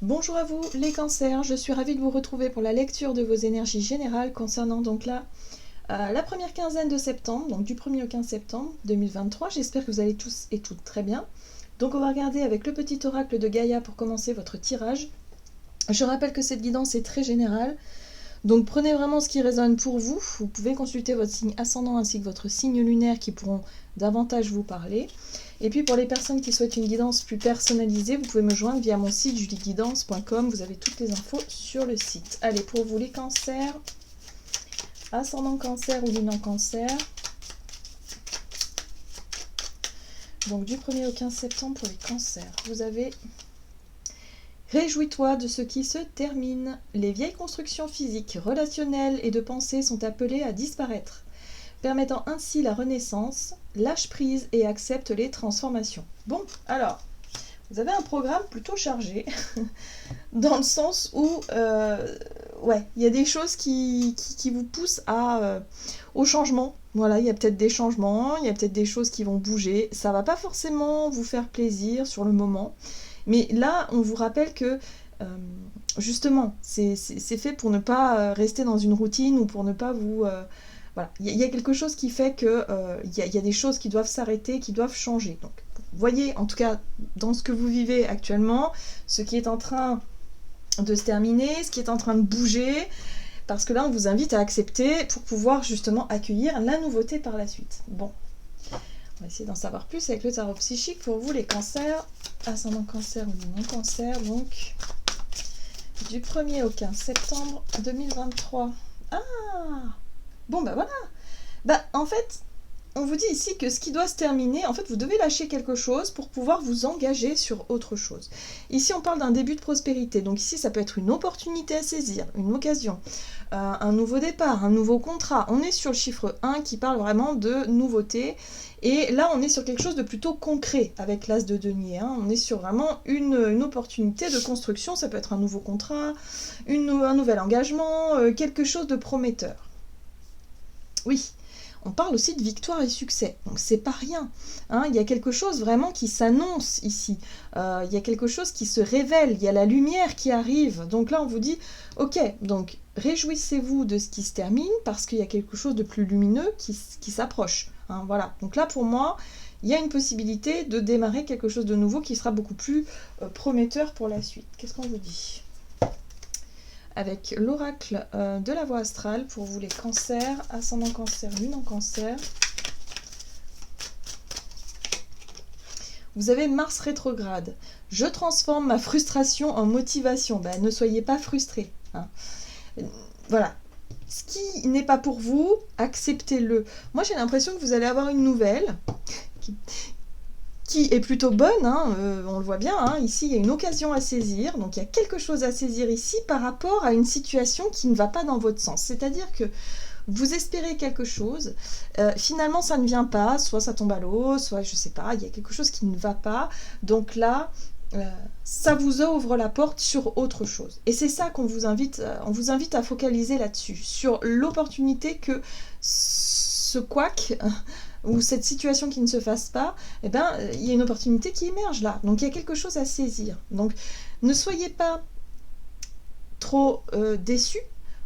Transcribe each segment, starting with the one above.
Bonjour à vous les cancers, je suis ravie de vous retrouver pour la lecture de vos énergies générales concernant donc la première quinzaine de septembre, donc du 1er au 15 septembre 2023. J'espère que vous allez tous et toutes très bien. Donc on va regarder avec le petit oracle de Gaïa pour commencer votre tirage. Je rappelle que cette guidance est très générale, donc prenez vraiment ce qui résonne pour vous. Vous pouvez consulter votre signe ascendant ainsi que votre signe lunaire qui pourront davantage vous parler. Et puis pour les personnes qui souhaitent une guidance plus personnalisée, vous pouvez me joindre via mon site julieguidance.com. Vous avez toutes les infos sur le site. Allez, pour vous les cancers, ascendant cancer ou lune en cancer. Donc du 1er au 15 septembre pour les cancers, vous avez... Réjouis-toi de ce qui se termine. Les vieilles constructions physiques, relationnelles et de pensée sont appelées à disparaître, permettant ainsi la renaissance. Lâche prise et accepte les transformations. Bon, alors, vous avez un programme plutôt chargé, dans le sens où, ouais, il y a des choses qui vous poussent au changement. Voilà, il y a peut-être des changements, il y a peut-être des choses qui vont bouger. Ça va pas forcément vous faire plaisir sur le moment, mais là, on vous rappelle que justement, c'est fait pour ne pas rester dans une routine ou pour ne pas vous... voilà, il y a quelque chose qui fait que y a des choses qui doivent s'arrêter, qui doivent changer. Donc, vous voyez, en tout cas, dans ce que vous vivez actuellement, ce qui est en train de se terminer, ce qui est en train de bouger, parce que là, on vous invite à accepter pour pouvoir justement accueillir la nouveauté par la suite. Bon, on va essayer d'en savoir plus avec le tarot psychique pour vous, les cancers, ascendant cancer ou non cancer, donc du 1er au 15 septembre 2023. Ah! Bon, bah voilà. Bah, en fait, on vous dit ici que ce qui doit se terminer, en fait, vous devez lâcher quelque chose pour pouvoir vous engager sur autre chose. Ici, on parle d'un début de prospérité. Donc ici, ça peut être une opportunité à saisir, une occasion, un nouveau départ, un nouveau contrat. On est sur le chiffre 1 qui parle vraiment de nouveauté. Et là, on est sur quelque chose de plutôt concret avec l'as de denier. Hein. On est sur vraiment une opportunité de construction. Ça peut être un nouveau contrat, un nouvel engagement, quelque chose de prometteur. Oui, on parle aussi de victoire et succès, donc c'est pas rien. Hein, il y a quelque chose vraiment qui s'annonce ici, il y a quelque chose qui se révèle, il y a la lumière qui arrive. Donc là on vous dit, ok, donc réjouissez-vous de ce qui se termine parce qu'il y a quelque chose de plus lumineux qui s'approche. Hein, voilà, donc là pour moi, il y a une possibilité de démarrer quelque chose de nouveau qui sera beaucoup plus prometteur pour la suite. Qu'est-ce qu'on vous dit ? Avec l'oracle de la voie astrale pour vous les cancers, ascendant cancer, lune en cancer. Vous avez Mars rétrograde. Je transforme ma frustration en motivation. Ben, ne soyez pas frustrés. Hein. Voilà. Ce qui n'est pas pour vous, acceptez-le. Moi, j'ai l'impression que vous allez avoir une nouvelle qui est plutôt bonne, hein, on le voit bien, hein, ici il y a une occasion à saisir, donc il y a quelque chose à saisir ici par rapport à une situation qui ne va pas dans votre sens, c'est-à-dire que vous espérez quelque chose, finalement ça ne vient pas, soit ça tombe à l'eau, soit je sais pas, il y a quelque chose qui ne va pas, donc là ça vous ouvre la porte sur autre chose, et c'est ça qu'on vous invite, on vous invite à focaliser là-dessus, sur l'opportunité que ce couac ou cette situation qui ne se fasse pas, eh ben, il y a une opportunité qui émerge là. Donc il y a quelque chose à saisir. Donc ne soyez pas trop déçus.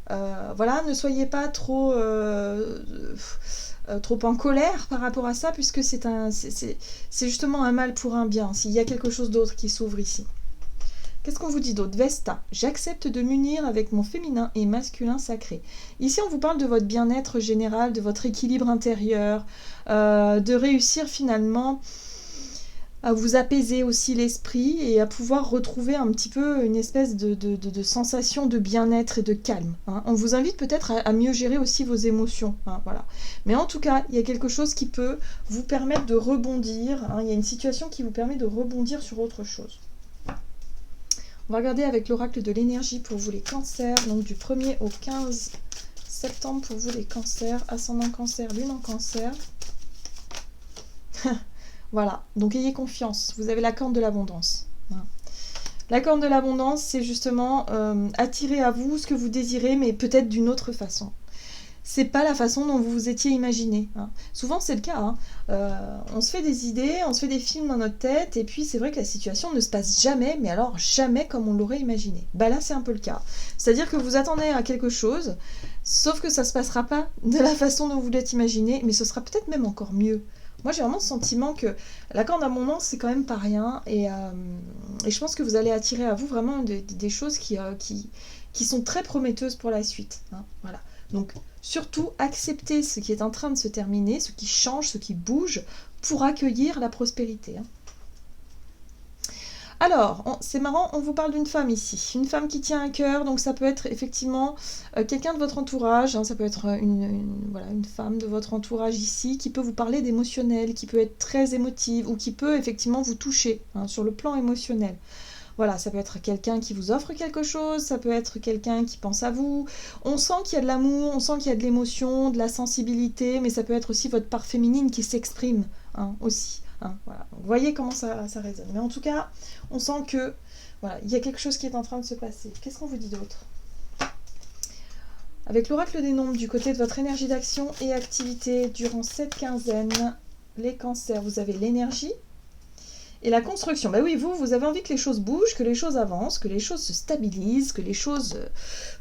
Voilà, ne soyez pas trop en colère par rapport à ça, puisque c'est justement un mal pour un bien. S'il y a quelque chose d'autre qui s'ouvre ici. Qu'est-ce qu'on vous dit d'autre? Vesta, j'accepte de m'unir avec mon féminin et masculin sacré. Ici, on vous parle de votre bien-être général, de votre équilibre intérieur, de réussir finalement à vous apaiser aussi l'esprit et à pouvoir retrouver un petit peu une espèce de sensation de bien-être et de calme. Hein. On vous invite peut-être à mieux gérer aussi vos émotions. Hein, voilà. Mais en tout cas, il y a quelque chose qui peut vous permettre de rebondir. Hein, il y a une situation qui vous permet de rebondir sur autre chose. On va regarder avec l'oracle de l'énergie pour vous les cancers, donc du 1er au 15 septembre pour vous les cancers, ascendant cancer, lune en cancer. Voilà, donc ayez confiance, vous avez la corne de l'abondance. La corne de l'abondance, c'est justement attirer à vous ce que vous désirez, mais peut-être d'une autre façon. c'est pas la façon dont vous vous étiez imaginé. Hein. Souvent c'est le cas. Hein. On se fait des idées, on se fait des films dans notre tête, et puis c'est vrai que la situation ne se passe jamais, mais alors jamais comme on l'aurait imaginé. Bah là c'est un peu le cas. C'est-à-dire que vous attendez à quelque chose, sauf que ça se passera pas de la façon dont vous l'êtes imaginé, mais ce sera peut-être même encore mieux. Moi j'ai vraiment le sentiment que la corde d'abondance c'est quand même pas rien, et je pense que vous allez attirer à vous vraiment des choses qui sont très prometteuses pour la suite. Hein. Voilà. Donc surtout acceptez ce qui est en train de se terminer, ce qui change, ce qui bouge, pour accueillir la prospérité. Hein. Alors, c'est marrant, on vous parle d'une femme ici, une femme qui tient à cœur, donc ça peut être effectivement quelqu'un de votre entourage, hein, ça peut être voilà, une femme de votre entourage ici, qui peut vous parler d'émotionnel, qui peut être très émotive, ou qui peut effectivement vous toucher hein, sur le plan émotionnel. Voilà, ça peut être quelqu'un qui vous offre quelque chose, ça peut être quelqu'un qui pense à vous. On sent qu'il y a de l'amour, on sent qu'il y a de l'émotion, de la sensibilité, mais ça peut être aussi votre part féminine qui s'exprime hein, aussi. Hein, voilà. Vous voyez comment ça résonne. Mais en tout cas, on sent que voilà, il y a quelque chose qui est en train de se passer. Qu'est-ce qu'on vous dit d'autre? Avec l'oracle des nombres, du côté de votre énergie d'action et activité durant cette quinzaine, les cancers, vous avez l'énergie. Et la construction, bah oui, vous avez envie que les choses bougent, que les choses avancent, que les choses se stabilisent, que les choses...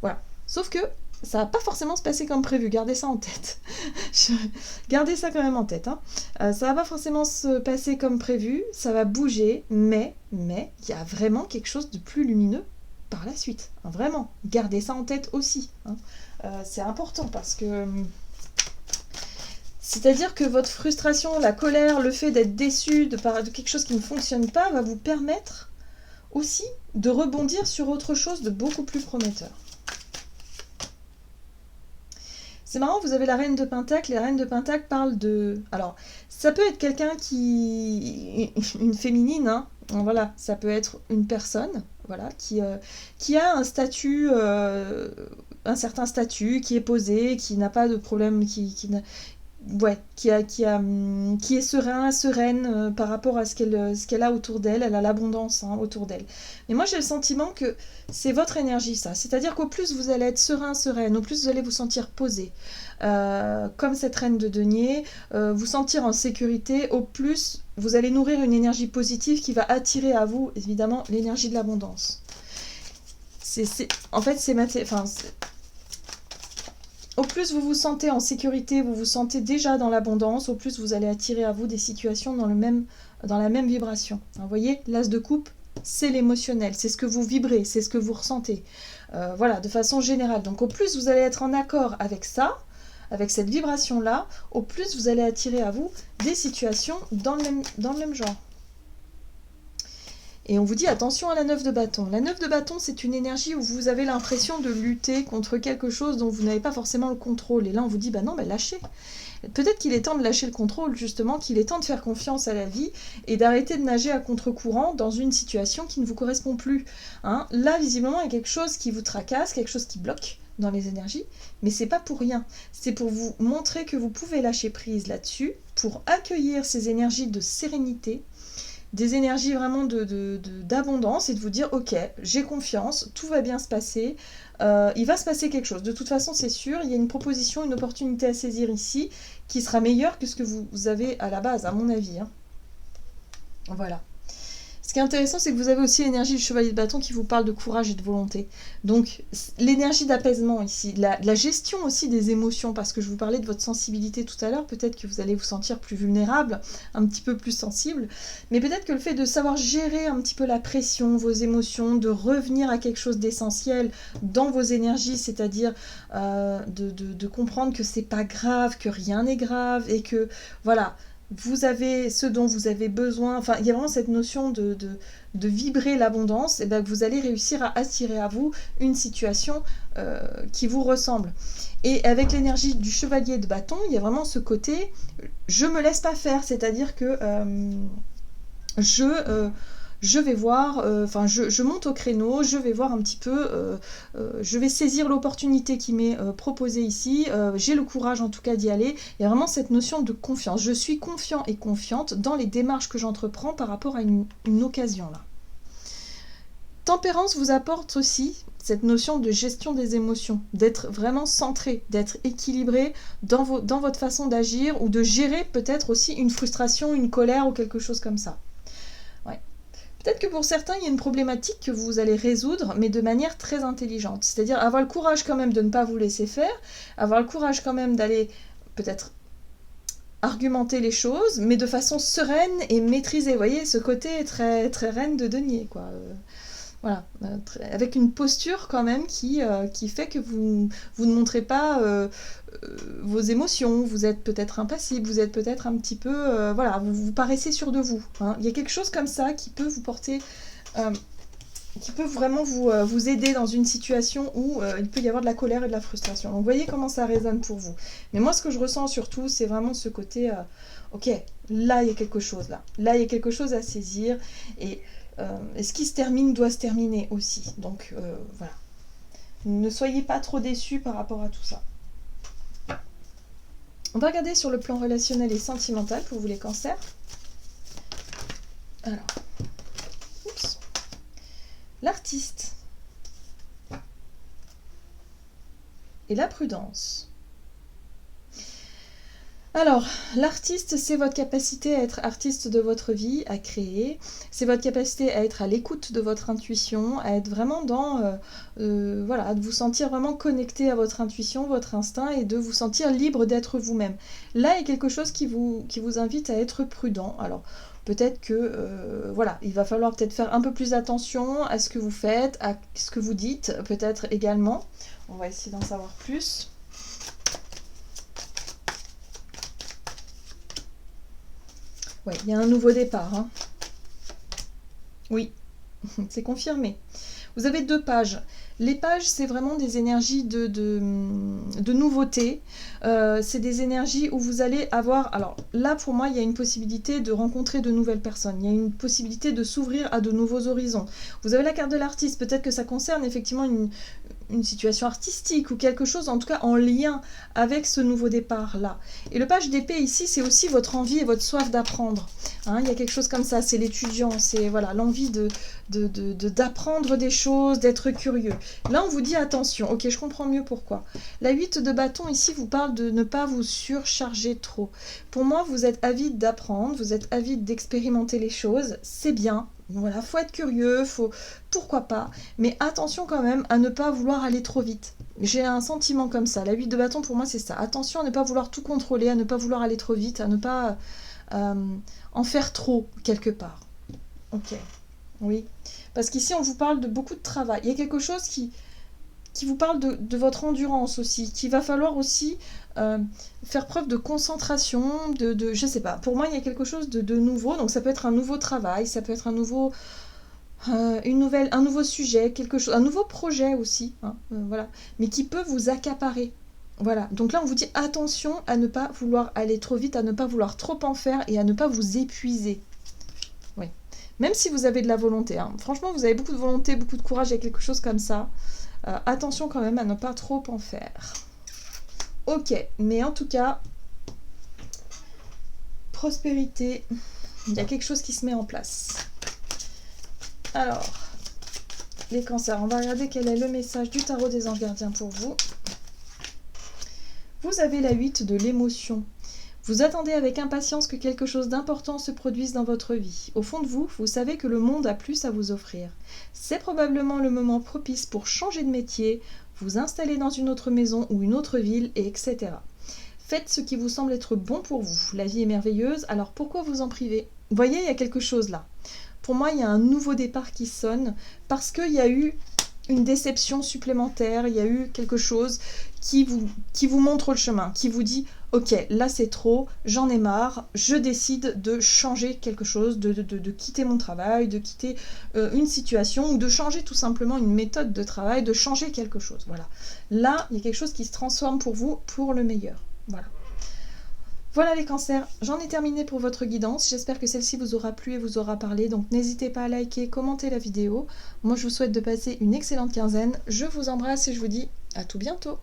voilà. Sauf que ça va pas forcément se passer comme prévu, gardez ça en tête. Gardez ça quand même en tête. Hein. Ça va pas forcément se passer comme prévu, ça va bouger, mais il y a vraiment quelque chose de plus lumineux par la suite. Hein, vraiment, gardez ça en tête aussi. Hein. C'est important parce que... C'est-à-dire que votre frustration, la colère, le fait d'être déçu de quelque chose qui ne fonctionne pas va vous permettre aussi de rebondir sur autre chose de beaucoup plus prometteur. C'est marrant, vous avez la reine de Pentacle, et la reine de Pentacle parle de... Alors, ça peut être quelqu'un qui... une féminine, hein, voilà, ça peut être une personne, voilà, qui a un statut... un certain statut, qui est posé, qui n'a pas de problème, qui est sereine par rapport à ce qu'elle a autour d'elle. Elle a l'abondance hein, autour d'elle. Mais moi, j'ai le sentiment que c'est votre énergie, ça. C'est-à-dire qu'au plus vous allez être sereine, au plus vous allez vous sentir posé, comme cette reine de denier, vous sentir en sécurité, au plus vous allez nourrir une énergie positive qui va attirer à vous, évidemment, l'énergie de l'abondance. En fait, au plus vous vous sentez en sécurité, vous vous sentez déjà dans l'abondance, au plus vous allez attirer à vous des situations dans la même vibration. Vous voyez, l'as de coupe, c'est l'émotionnel, c'est ce que vous vibrez, c'est ce que vous ressentez. Voilà, de façon générale. Donc au plus vous allez être en accord avec ça, avec cette vibration-là, au plus vous allez attirer à vous des situations dans le même genre. Et on vous dit attention à la 9 de bâton. La 9 de bâton, c'est une énergie où vous avez l'impression de lutter contre quelque chose dont vous n'avez pas forcément le contrôle. Et là, on vous dit, bah non, lâchez. Peut-être qu'il est temps de lâcher le contrôle, justement, qu'il est temps de faire confiance à la vie et d'arrêter de nager à contre-courant dans une situation qui ne vous correspond plus. Hein. Là, visiblement, il y a quelque chose qui vous tracasse, quelque chose qui bloque dans les énergies, mais c'est pas pour rien. C'est pour vous montrer que vous pouvez lâcher prise là-dessus, pour accueillir ces énergies de sérénité, des énergies vraiment d'abondance et de vous dire ok, j'ai confiance, tout va bien se passer, il va se passer quelque chose. De toute façon, c'est sûr, il y a une proposition, une opportunité à saisir ici qui sera meilleure que ce que vous avez à la base, à mon avis. Hein. Voilà. Ce qui est intéressant, c'est que vous avez aussi l'énergie du chevalier de bâton qui vous parle de courage et de volonté. Donc, l'énergie d'apaisement ici, la gestion aussi des émotions, parce que je vous parlais de votre sensibilité tout à l'heure, peut-être que vous allez vous sentir plus vulnérable, un petit peu plus sensible, mais peut-être que le fait de savoir gérer un petit peu la pression, vos émotions, de revenir à quelque chose d'essentiel dans vos énergies, c'est-à-dire de comprendre que c'est pas grave, que rien n'est grave, et que, voilà, vous avez ce dont vous avez besoin, enfin il y a vraiment cette notion de vibrer l'abondance, et bien que vous allez réussir à attirer à vous une situation qui vous ressemble. Et avec l'énergie du chevalier de bâton, il y a vraiment ce côté, je me laisse pas faire, c'est-à-dire que je vais voir, je monte au créneau, je vais voir un petit peu, je vais saisir l'opportunité qui m'est proposée ici, j'ai le courage en tout cas d'y aller. Il y a vraiment cette notion de confiance. Je suis confiant et confiante dans les démarches que j'entreprends par rapport à une occasion là. Tempérance vous apporte aussi cette notion de gestion des émotions, d'être vraiment centré, d'être équilibré dans votre façon d'agir ou de gérer peut-être aussi une frustration, une colère ou quelque chose comme ça. Ouais. Peut-être que pour certains, il y a une problématique que vous allez résoudre, mais de manière très intelligente. C'est-à-dire avoir le courage quand même de ne pas vous laisser faire, avoir le courage quand même d'aller peut-être argumenter les choses, mais de façon sereine et maîtrisée. Vous voyez, ce côté très, très reine de denier, quoi. Voilà, avec une posture quand même qui fait que vous ne montrez pas vos émotions, vous êtes peut-être impassible, vous êtes peut-être un petit peu... voilà, vous paraissez sûr de vous. Hein. Il y a quelque chose comme ça qui peut vous porter... qui peut vraiment vous aider dans une situation où il peut y avoir de la colère et de la frustration. Donc, vous voyez comment ça résonne pour vous. Mais moi, ce que je ressens surtout, c'est vraiment ce côté... ok, là, il y a quelque chose, là. Là, il y a quelque chose à saisir. Et ce qui se termine doit se terminer aussi. Donc, voilà. Ne soyez pas trop déçus par rapport à tout ça. On va regarder sur le plan relationnel et sentimental pour vous les cancers. Alors, oups. L'artiste et la prudence. Alors, l'artiste, c'est votre capacité à être artiste de votre vie, à créer. C'est votre capacité à être à l'écoute de votre intuition, à être vraiment dans... voilà, de vous sentir vraiment connecté à votre intuition, votre instinct, et de vous sentir libre d'être vous-même. Là, il y a quelque chose qui vous invite à être prudent. Alors, peut-être que, voilà, il va falloir peut-être faire un peu plus attention à ce que vous faites, à ce que vous dites, peut-être également. On va essayer d'en savoir plus. Ouais, il y a un nouveau départ. Hein. Oui, c'est confirmé. Vous avez 2 pages. Les pages, c'est vraiment des énergies de nouveauté. C'est des énergies où vous allez avoir... Alors là, pour moi, il y a une possibilité de rencontrer de nouvelles personnes. Il y a une possibilité de s'ouvrir à de nouveaux horizons. Vous avez la carte de l'artiste. Peut-être que ça concerne effectivement une situation artistique ou quelque chose, en tout cas en lien avec ce nouveau départ-là. Et le page d'épée ici, c'est aussi votre envie et votre soif d'apprendre. Hein, il y a quelque chose comme ça, c'est l'étudiant, c'est voilà, l'envie d'apprendre des choses, d'être curieux. Là, on vous dit attention, ok, je comprends mieux pourquoi. La 8 de bâton ici vous parle de ne pas vous surcharger trop. Pour moi, vous êtes avide d'apprendre, vous êtes avide d'expérimenter les choses, c'est bien. Voilà, faut être curieux, pourquoi pas, mais attention quand même à ne pas vouloir aller trop vite. J'ai un sentiment comme ça. La 8 de bâton, pour moi, c'est ça. Attention à ne pas vouloir tout contrôler, à ne pas vouloir aller trop vite, à ne pas en faire trop, quelque part. Ok, oui. Parce qu'ici, on vous parle de beaucoup de travail. Il y a quelque chose qui vous parle de votre endurance aussi, qu'il va falloir aussi faire preuve de concentration, je sais pas. Pour moi, il y a quelque chose de nouveau. Donc, ça peut être un nouveau travail, ça peut être un nouveau... un nouveau sujet, quelque chose, un nouveau projet aussi, hein, voilà, mais qui peut vous accaparer. Voilà, donc là on vous dit attention à ne pas vouloir aller trop vite, à ne pas vouloir trop en faire et à ne pas vous épuiser. Oui, même si vous avez de la volonté, hein. Franchement vous avez beaucoup de volonté, beaucoup de courage, il y a quelque chose comme ça. Attention quand même à ne pas trop en faire. Ok, mais en tout cas, prospérité, il y a quelque chose qui se met en place. Alors, les cancers, on va regarder quel est le message du tarot des anges gardiens pour vous. Vous avez la 8 de l'émotion. Vous attendez avec impatience que quelque chose d'important se produise dans votre vie. Au fond de vous, vous savez que le monde a plus à vous offrir. C'est probablement le moment propice pour changer de métier, vous installer dans une autre maison ou une autre ville, et etc. Faites ce qui vous semble être bon pour vous. La vie est merveilleuse, alors pourquoi vous en priver? Vous voyez, il y a quelque chose là. Pour moi, il y a un nouveau départ qui sonne parce qu'il y a eu une déception supplémentaire, il y a eu quelque chose qui vous montre le chemin, qui vous dit « Ok, là c'est trop, j'en ai marre, je décide de changer quelque chose, de quitter mon travail, de quitter une situation ou de changer tout simplement une méthode de travail, de changer quelque chose. » Voilà. Là, il y a quelque chose qui se transforme pour vous pour le meilleur. Voilà. Voilà les cancers, j'en ai terminé pour votre guidance. J'espère que celle-ci vous aura plu et vous aura parlé. Donc n'hésitez pas à liker, commenter la vidéo. Moi je vous souhaite de passer une excellente quinzaine. Je vous embrasse et je vous dis à tout bientôt.